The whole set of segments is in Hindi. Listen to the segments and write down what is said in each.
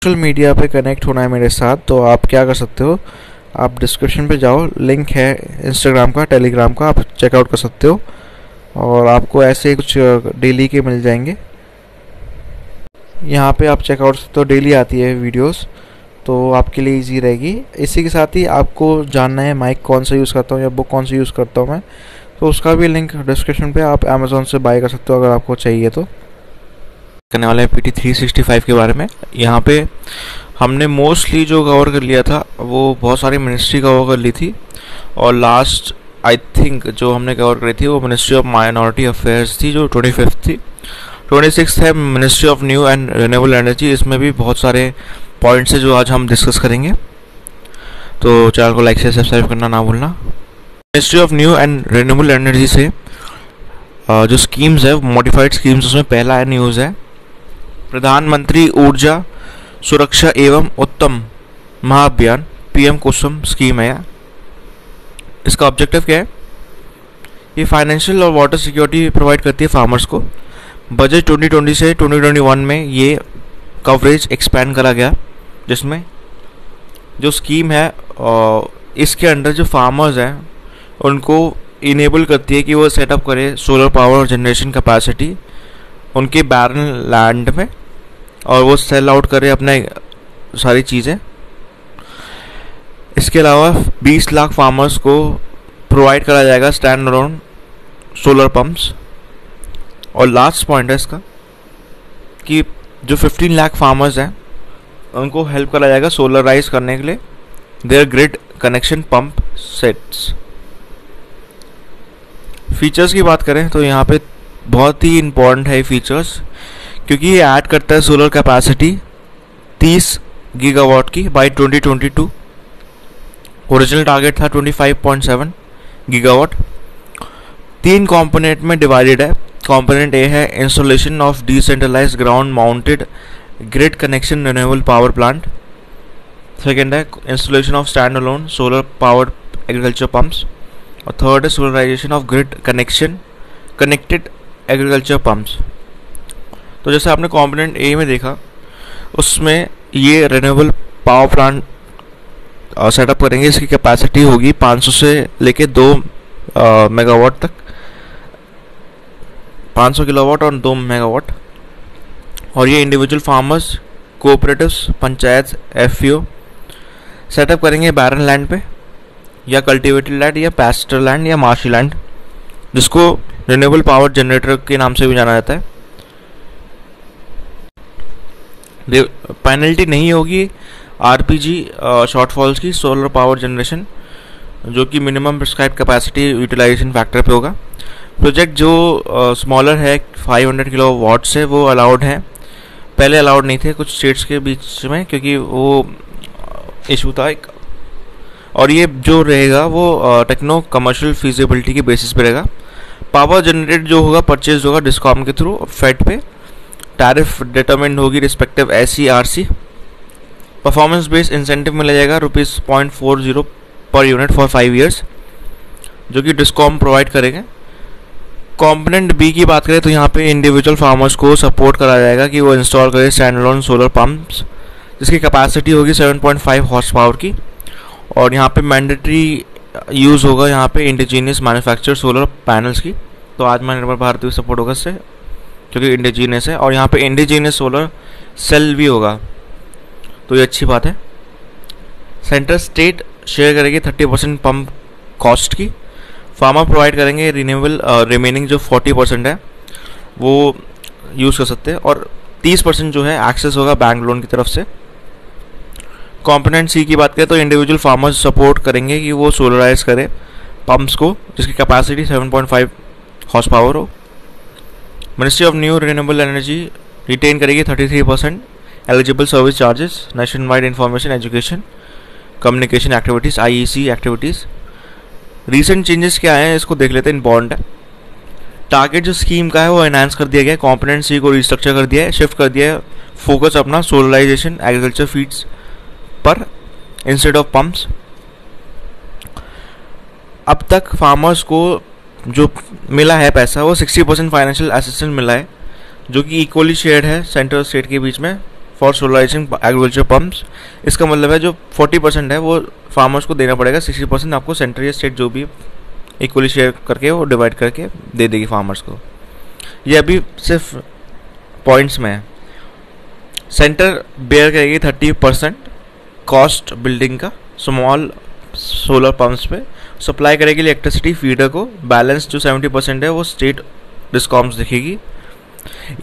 सोशल मीडिया पे कनेक्ट होना है मेरे साथ, तो आप क्या कर सकते हो, आप डिस्क्रिप्शन पे जाओ, लिंक है इंस्टाग्राम का, टेलीग्राम का, आप चेकआउट कर सकते हो और आपको ऐसे कुछ डेली के मिल जाएंगे। यहाँ पे आप चेकआउट सकते हो, डेली आती है वीडियोस, तो आपके लिए इजी रहेगी। इसी के साथ ही आपको जानना है माइक कौन सा यूज़ करता हूँ या बुक कौन सा यूज़ करता हूँ मैं, तो उसका भी लिंक डिस्क्रिप्शन पे, आप अमेज़ोन से बाय कर सकते हो अगर आपको चाहिए तो। करने वाले हैं PT365 के बारे में। यहाँ पे हमने मोस्टली जो कवर कर लिया था वो बहुत सारी मिनिस्ट्री कवर कर ली थी, और लास्ट आई थिंक जो हमने कवर करी थी वो मिनिस्ट्री ऑफ माइनॉरिटी अफेयर्स थी जो 25 थी। 26 है ministry of new and renewable energy. इसमें भी बहुत सारे पॉइंट्स है जो आज हम डिस्कस करेंगे, तो चैनल को लाइक से सब्सक्राइब करना ना भूलना। Ministry of new and renewable energy से जो स्कीम्स है, मॉडिफाइड स्कीम्स, उसमें पहला न्यूज़ है प्रधानमंत्री ऊर्जा सुरक्षा एवं उत्तम महाअभियान, PM कुसुम स्कीम है। इसका ऑब्जेक्टिव क्या है? ये फाइनेंशियल और वाटर सिक्योरिटी प्रोवाइड करती है फार्मर्स को। बजट 2020 से 2021 में ये कवरेज एक्सपैंड करा गया, जिसमें जो स्कीम है इसके अंडर जो फार्मर्स हैं उनको इनेबल करती है कि वो सेटअप करे सोलर पावर जनरेशन कैपेसिटी उनके बैरन लैंड में, और वो सेल आउट करे अपने सारी चीज़ें। इसके अलावा 20 लाख फार्मर्स को प्रोवाइड करा जाएगा स्टैंड अलोन सोलर पंप्स। और लास्ट पॉइंट है इसका कि जो 15 लाख फार्मर्स हैं उनको हेल्प करा जाएगा सोलराइज करने के लिए their grid connection pump sets. Features की बात करें तो यहाँ पे बहुत ही इम्पोर्टेंट है फीचर्स, क्योंकि ये ऐड करता है सोलर कैपेसिटी 30 गीगावाट की बाय 2022। ओरिजिनल टारगेट था 25.7 गीगावाट। 3 कंपोनेंट में डिवाइडेड है। कंपोनेंट ए है installation of decentralised ground mounted grid connection renewable power plant. Second है installation of stand alone solar powered agriculture pumps. और थर्ड है solarisation of grid connected agriculture pumps. तो जैसे आपने कंपोनेंट ए में देखा, उसमें ये रिन्यूएबल पावर प्लांट सेटअप करेंगे। इसकी कैपेसिटी होगी 500 से लेके 2 मेगावाट तक, 500 किलोवाट और 2 मेगावाट। और ये individual farmers, cooperatives, panchayat, FPO setup करेंगे बैरन लैंड पे, या कल्टिवेटेड लैंड, या पैस्टर लैंड, या मार्शी लैंड, जिसको रिन्यूएबल पावर जनरेटर के नाम से भी जाना जाता है। पेनल्टी नहीं होगी RPG शॉर्टफॉल्स की सोलर पावर जनरेशन, जो कि minimum prescribe capacity utilisation factor पे होगा। प्रोजेक्ट जो स्मॉलर है 500 किलोवाट से, वो अलाउड है। पहले अलाउड नहीं थे कुछ स्टेट्स के बीच में, क्योंकि वो इशू था एक। और ये जो रहेगा वो टेक्नो कमर्शियल फिजिबिलिटी की बेसिस पे रहेगा। पावर जनरेट जो होगा परचेज होगा डिस्कॉम के थ्रू फेड पे। टैरिफ डिटरमिन्ड होगी respective SCRC। Performance based incentive मिला जाएगा ₹0.40 पर यूनिट फॉर 5 ईयर्स, जो कि डिस्कॉम प्रोवाइड करेंगे। कंपोनेंट बी की बात करें तो यहाँ पे इंडिविजुअल फार्मर्स को सपोर्ट करा जाएगा कि वो इंस्टॉल करें स्टैंड अलोन सोलर पंप्स, जिसकी कैपेसिटी होगी 7.5 हॉर्स पावर की। और यहाँ पे मैंडेटरी यूज़ होगा यहाँ पे इंडिजीनियस मैन्युफैक्चर सोलर पैनल्स की। तो आत्मनिर्भर भारत भी सपोर्ट होगा इससे, क्योंकि इंडिजीनियस है। और यहाँ पे इंडिजीनियस सोलर सेल भी होगा, तो ये अच्छी बात है। सेंटर स्टेट शेयर करेगी 30% पंप कॉस्ट की। फार्मर प्रोवाइड करेंगे रिन्यूएबल, रिमेनिंग जो 40% है वो यूज़ कर सकते हैं, और 30% जो है एक्सेस होगा बैंक लोन की तरफ से। कंपोनेंट सी की बात करें तो इंडिविजुअल फार्मर्स सपोर्ट करेंगे कि वो सोलराइज करें पंप्स को, जिसकी कैपेसिटी 7.5 हॉर्स पावर हो। Ministry of new renewable energy retain करेगी 33% eligible service charges, nationwide information education communication activities IEC activities. Recent changes क्या है इसको देख लेते हैं, इम्पॉर्टेंट है। टारगेट जो स्कीम का है वो एनहांस कर दिया गया है। कंपोनेंट सी को रिस्ट्रक्चर कर दिया है, शिफ्ट कर दिया है फोकस अपना सोलराइजेशन एग्रीकल्चर फीड्स पर इंस्टेड ऑफ पंप्स। अब तक फार्मर्स को जो मिला है पैसा वो 60% फाइनेंशियल असिस्टेंस मिला है, जो कि इक्वली शेयर्ड है सेंट्रल स्टेट के बीच में फॉर सोलराइजिंग एग्रीकल्चर पम्प्स। इसका मतलब है जो 40% है वो फार्मर्स को देना पड़ेगा, 60% आपको सेंट्रल या स्टेट जो भी इक्वली शेयर करके वो डिवाइड करके दे देगी फार्मर्स को। ये अभी सिर्फ पॉइंट्स में है। सेंटर बेयर करेगी 30% कॉस्ट बिल्डिंग का स्मॉल सोलर पंप्स पे, सप्लाई करेगी इलेक्ट्रिसिटी फीडर को, बैलेंस जो 70% है वो स्टेट डिस्कॉम्स देखेगी।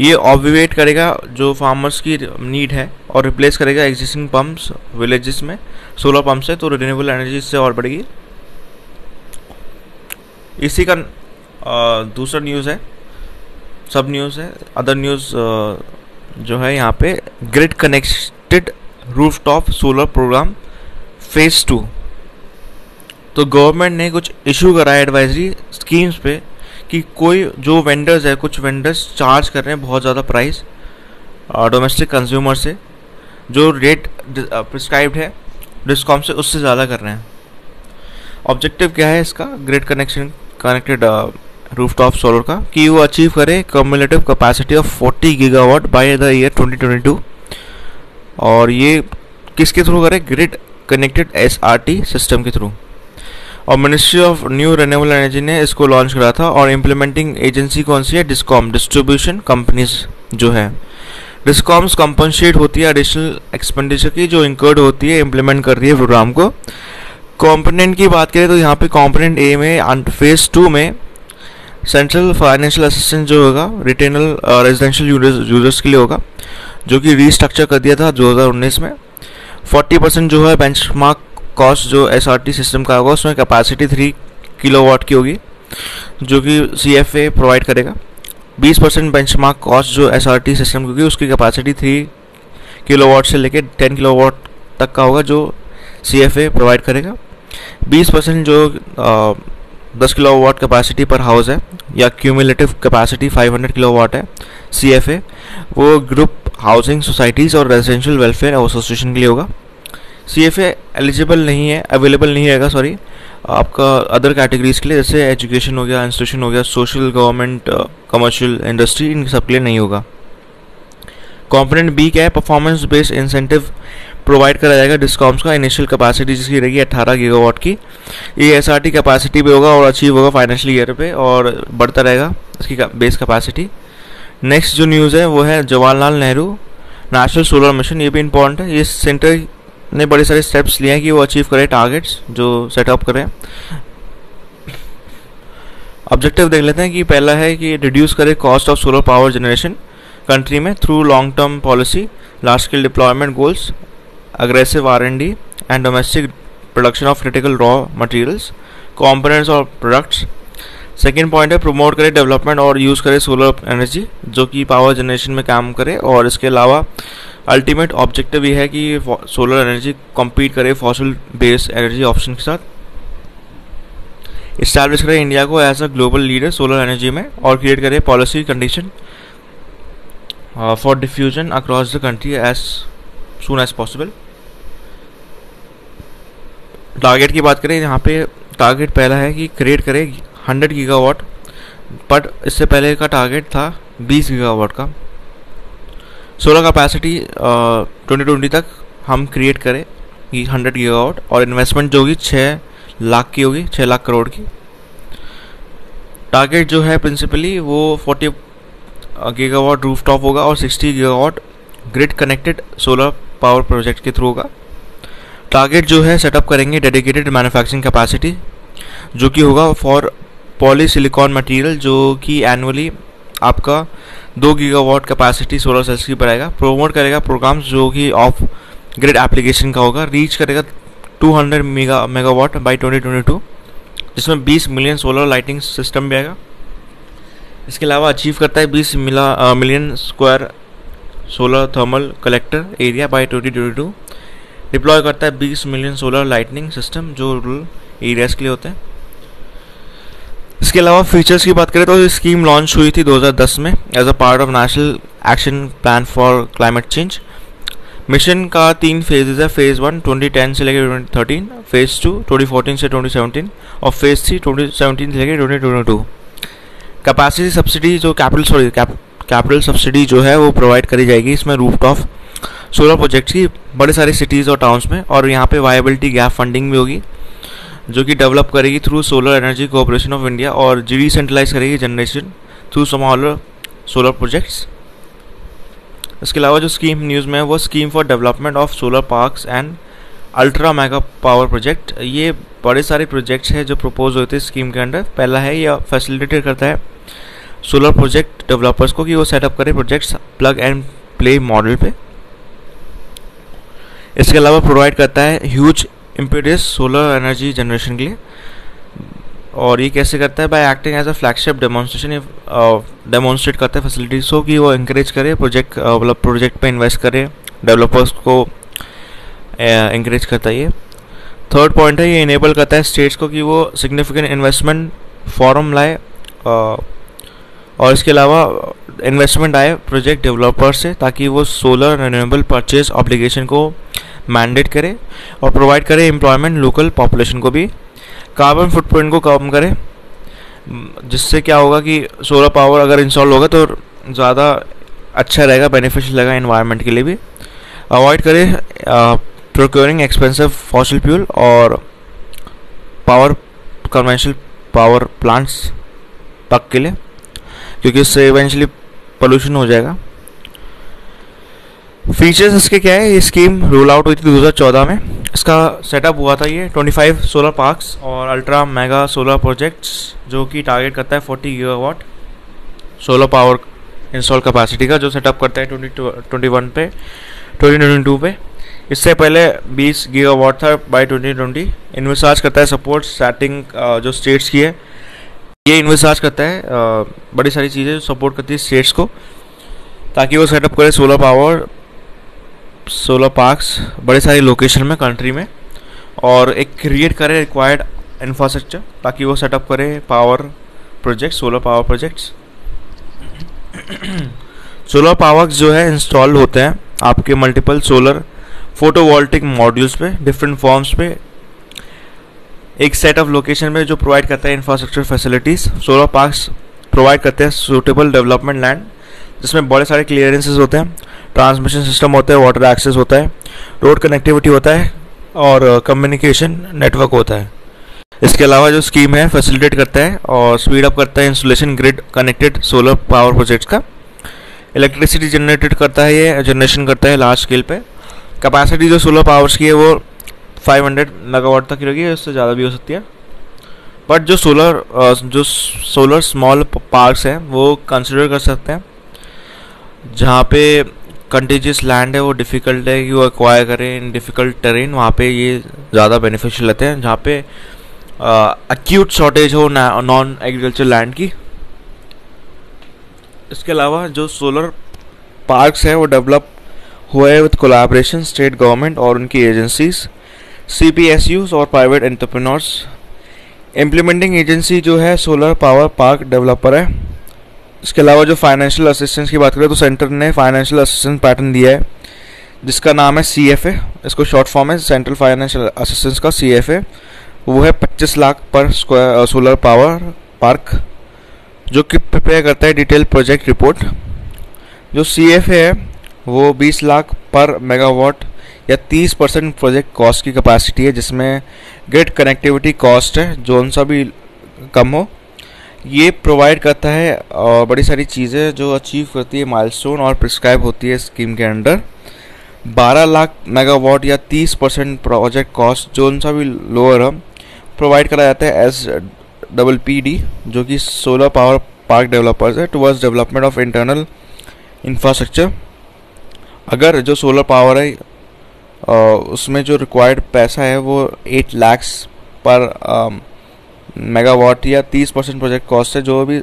ये ऑब्विएट करेगा जो फार्मर्स की नीड है और रिप्लेस करेगा एग्जिस्टिंग पंप्स विलेजेस में सोलर पंप से, तो रिन्यूएबल एनर्जी इससे और बढ़ेगी। इसी का दूसरा न्यूज़ है, सब न्यूज़ है, अदर न्यूज़ जो है यहाँ पे grid connected rooftop solar programme phase 2। तो गवर्नमेंट ने कुछ इशू करा है एडवाइजरी स्कीम्स पे कि कोई जो वेंडर्स है, कुछ वेंडर्स चार्ज कर रहे हैं बहुत ज़्यादा प्राइस डोमेस्टिक कंज्यूमर से, जो रेट प्रिस्क्राइब्ड है डिस्कॉम से उससे ज़्यादा कर रहे हैं। ऑब्जेक्टिव क्या है इसका ग्रिड कनेक्टेड रूफटॉप सोलर का कि वो अचीव करे cumulative capacity of 40 gigawatt by the year 2022। और ये किसके थ्रू करे? ग्रिड कनेक्टेड SRT सिस्टम के थ्रू। और ministry of new renewable energy ने इसको लॉन्च करा था। और इम्प्लीमेंटिंग एजेंसी कौन सी है? डिस्कॉम, डिस्ट्रीब्यूशन कंपनीज जो है। डिस्कॉम्स कंपनसेट होती है एडिशनल एक्सपेंडिचर की जो इंकर्ड होती है इम्प्लीमेंट कर रही है प्रोग्राम को। कॉम्पोनेंट की बात करें तो यहाँ पे कॉम्पोनेंट ए में फेज 2 में सेंट्रल फाइनेंशियल असिस्टेंस जो होगा रिटेनल रेजिडेंशियल यूजर्स के लिए होगा, जो कि रीस्ट्रक्चर कर दिया था 2019 में। 40% जो है बेंचमार्क कॉस्ट जो SRT सिस्टम का होगा उसमें कैपेसिटी 3 किलोवाट की होगी जो कि CFA प्रोवाइड करेगा। 20% बेंचमार्क कॉस्ट जो SRT सिस्टम की होगी उसकी कैपेसिटी 3 किलोवाट से लेकर 10 किलोवाट तक का होगा जो CFA प्रोवाइड करेगा। 20% जो 10 किलोवाट कैपेसिटी पर हाउस है या क्यूमुलेटिव कैपेसिटी 500 किलोवाट है CFA, वो ग्रुप हाउसिंग सोसाइटीज़ और रेजिडेंशियल वेलफेयर एसोसिएशन के लिए होगा। CFA एलिजिबल नहीं है, अवेलेबल नहीं रहेगा सॉरी आपका अदर कैटेगरीज के लिए, जैसे एजुकेशन हो गया, इंस्टीट्यूशन हो गया, सोशल, गवर्नमेंट, कमर्शियल, इंडस्ट्री, इन सब के लिए नहीं होगा। कॉम्पोनेंट बी क्या है? परफॉर्मेंस बेस्ड इंसेंटिव प्रोवाइड करा जाएगा डिस्कॉम्स का। इनिशियल कैपेसिटी जिसकी रहेगी 18 गीगावाट की। ये SRT कैपेसिटी पे होगा और अचीव होगा फाइनेंशियल ईयर पे और बढ़ता रहेगा इसकी बेस कैपेसिटी। नेक्स्ट जो न्यूज़ है वो है Jawaharlal Nehru national solar mission. ये भी इंपॉर्टेंट है। ये सेंटर ने बड़े सारे स्टेप्स लिए हैं कि वो अचीव करें टारगेट्स जो सेटअप करें। ऑब्जेक्टिव देख लेते हैं कि पहला है कि रिड्यूस करे cost of solar power generation country में through long term policy, large scale deployment goals, aggressive R&D and domestic production of critical raw materials, components और products। सेकेंड पॉइंट है प्रमोट करे डेवलपमेंट और यूज़ करे सोलर एनर्जी जो कि पावर जनरेशन में काम करे। और इसके अलावा अल्टीमेट ऑब्जेक्टिव ये है कि सोलर एनर्जी कम्पीट करे फॉसिल बेस्ड एनर्जी ऑप्शन के साथ। इस्टेब्लिश करे इंडिया को as a global leader solar energy में और क्रिएट करे policy condition for diffusion across the country as soon as possible. Target की बात करें यहाँ पे टारगेट पहला है कि क्रिएट करे 100 गीगावाट, बट इससे पहले का टारगेट था 20 गीगावाट का सोलर कैपेसिटी 2020 तक हम क्रिएट करें 100 गीगावाट। और इन्वेस्टमेंट जो होगी 6 लाख की होगी, 6 लाख करोड़ की। टारगेट जो है प्रिंसिपली वो 40 गीगावाट रूफटॉप होगा और 60 gigawatt grid connected solar power project के थ्रू होगा। टारगेट जो है सेटअप करेंगे डेडिकेटेड मैन्युफैक्चरिंग कैपेसिटी जो कि होगा फॉर पॉलीसिलिकॉन मटेरियल जो कि एनुअली आपका 2 गीगावाट कैपेसिटी सोलर सेल्स की बनाएगा। प्रोमोट करेगा प्रोग्राम्स जो कि ऑफ ग्रिड एप्लीकेशन का होगा। रीच करेगा 200 मेगावाट बाई 2022 जिसमें 20 मिलियन सोलर लाइटिंग सिस्टम भी आएगा। इसके अलावा अचीव करता है 20 million square solar thermal collector area bye 2022। Deploy करता है 20 मिलियन सोलर लाइटनिंग सिस्टम जो रूरल एरियाज के लिए होते हैं। इसके अलावा फीचर्स की बात करें तो ये स्कीम लॉन्च हुई थी 2010 में as a part of national action plan for climate change. Mission का 3 फेजेज है। फेज़ 1 2010 से लेकर 2013, फेज़ 2 2014 से 2017 और फेज़ 3 2017 से लेकर 2022। कैपेसिटी सब्सिडी जो कैपिटल सब्सिडी जो है वो प्रोवाइड करी जाएगी इसमें रूफटॉप सोलर प्रोजेक्ट्स की बड़े सारे सिटीज़ और टाउन्स में, और यहाँ पे वायबिलिटी गैप फंडिंग भी होगी जो कि डेवलप करेगी through solar energy corporation of India, और डिसेंट्रलाइज करेगी generation through smaller solar projects. इसके अलावा जो स्कीम न्यूज़ में है वो scheme for development of solar parks and ultra mega power project. ये बड़े सारे प्रोजेक्ट्स हैं जो प्रपोज होते हैं स्कीम के अंडर। पहला है यह फैसिलिटेट करता है सोलर प्रोजेक्ट डेवलपर्स को कि वो सेटअप करें projects plug and play model पे। इसके अलावा प्रोवाइड करता है huge impedance solar energy generation के लिए, और ये कैसे करता है? By acting as a flagship demonstration, demonstrate करता है फैसिलिटीज़ को कि वो इंकरेज करे प्रोजेक्ट, मतलब प्रोजेक्ट पे इन्वेस्ट करे, डेवलपर्स को इंकरेज करता है ये। थर्ड पॉइंट है ये इनेबल करता है स्टेट्स को कि वो सिग्निफिकेंट इन्वेस्टमेंट फॉरम लाए, और इसके अलावा इन्वेस्टमेंट आए प्रोजेक्ट डेवलपर से ताकि वो सोलर रिन्यूएबल परचेज ऑब्लिगेशन को मैंडेट करे, और प्रोवाइड करे एम्प्लॉयमेंट लोकल पॉपुलेशन को भी, कार्बन फुटप्रिंट को कम करे, जिससे क्या होगा कि सोलर पावर अगर इंस्टॉल होगा तो ज़्यादा अच्छा रहेगा, बेनिफिशियल रहेगा एनवायरनमेंट के लिए भी। अवॉइड करे प्रोक्योरिंग एक्सपेंसिव फॉसिल फ्यूल और पावर कन्वेंशनल पावर प्लांट्स तक के लिए, क्योंकि इससे इवेंचुअली पोल्यूशन हो जाएगा। फीचर्स इसके क्या है? ये स्कीम रोल आउट हुई थी 2014 में। इसका सेटअप हुआ था ये 25 सोलर पार्क्स और अल्ट्रा मेगा सोलर प्रोजेक्ट्स, जो कि टारगेट करता है 40 gigawatt solar power install capacity का, जो सेटअप करता है 2022 पे। इससे पहले 20 गीगावाट था बाय 2020। इन्विसाज करता है सपोर्ट सेटिंग जो स्टेट्स की है, ये इन्विसाज करता है बड़ी सारी चीज़ें जो सपोर्ट करती है स्टेट्स को, ताकि वो सेटअप करे सोलर पार्क्स बड़े सारे लोकेशन में कंट्री में, और एक क्रिएट करे रिक्वायर्ड इंफ्रास्ट्रक्चर ताकि वो सेटअप करे power project, solar power projects. Solar powers जो है इंस्टॉल होते हैं आपके मल्टीपल सोलर फोटोवोल्टिक मॉड्यूल्स पे, डिफरेंट फॉर्म्स पे, एक सेट ऑफ लोकेशन में, जो प्रोवाइड करता है infrastructure facilities. Solar parks provide करते हैं सूटेबल डेवलपमेंट लैंड, जिसमें बड़े सारे क्लियरेंसेस होते हैं, ट्रांसमिशन सिस्टम होता है, वाटर एक्सेस होता है, रोड कनेक्टिविटी होता है, और कम्युनिकेशन नेटवर्क होता है। इसके अलावा जो स्कीम है फैसिलिटेट करता है और स्पीड अप करता है installation grid connected solar power projects का। इलेक्ट्रिसिटी जनरेटेड करता है, ये जनरेशन करता है लार्ज स्केल पे। कैपेसिटी जो सोलर पावर्स की है वो 500 मेगावाट तक की रहेगी, इससे ज़्यादा भी हो सकती है। बट जो सोलर स्मॉल पार्क्स हैं वो कंसिडर कर सकते हैं जहाँ पे कंटिजियस लैंड है, वो डिफ़िकल्ट है कि वो एक्वायर करें इन डिफ़िकल्ट टेरेन, वहाँ पे ये ज़्यादा बेनिफिशियल रहते हैं, जहाँ पे एक्यूट शॉर्टेज हो नॉन एग्रीकल्चर लैंड की। इसके अलावा जो सोलर पार्क्स हैं वो डेवलप हुए हैं विद कोलैबोरेशन स्टेट गवर्नमेंट और उनकी एजेंसीज, CPSUs और प्राइवेट एंटरप्रेन्योर्स। इम्प्लीमेंटिंग एजेंसी जो है सोलर पावर पार्क डेवलपर है। इसके अलावा जो फाइनेंशियल असिस्टेंस की बात करें तो सेंटर ने फाइनेंशियल असिस्टेंस पैटर्न दिया है जिसका नाम है CFA, इसको शॉर्ट फॉर्म है सेंट्रल फाइनेंशियल असिस्टेंस का CFA। वो है 25 लाख पर स्क्वायर सोलर पावर पार्क, जो कि प्रिपेयर करता है डिटेल प्रोजेक्ट रिपोर्ट। जो CFA है वो 20 लाख पर मेगावाट या 30% प्रोजेक्ट कॉस्ट की कैपेसिटी है, जिसमें ग्रिड कनेक्टिविटी कॉस्ट है जो उनसा भी कम हो। ये प्रोवाइड करता है और बड़ी सारी चीज़ें जो अचीव करती है माइलस्टोन और प्रिस्क्राइब होती है स्कीम के अंडर। 12 लाख मेगावाट या 30% प्रोजेक्ट कॉस्ट जो उनसा भी लोअर है प्रोवाइड करा जाता है SPPD, जो कि सोलर पावर पार्क डेवलपर्स है towards development of internal infrastructure. अगर जो सोलर पावर है उसमें जो रिक्वायर्ड पैसा है वो 8 लाख पर मेगावाट या 30% प्रोजेक्ट कॉस्ट है, जो भी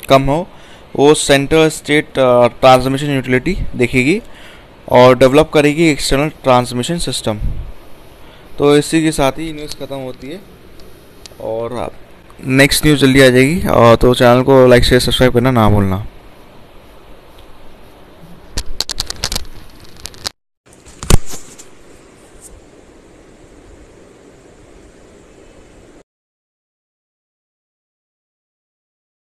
कम हो वो सेंट्रल स्टेट ट्रांसमिशन यूटिलिटी देखेगी और डेवलप करेगी एक्सटर्नल ट्रांसमिशन सिस्टम। तो इसी के साथ ही न्यूज़ ख़त्म होती है और नेक्स्ट न्यूज़ जल्दी आ जाएगी। तो चैनल को लाइक शेयर सब्सक्राइब करना ना भूलना।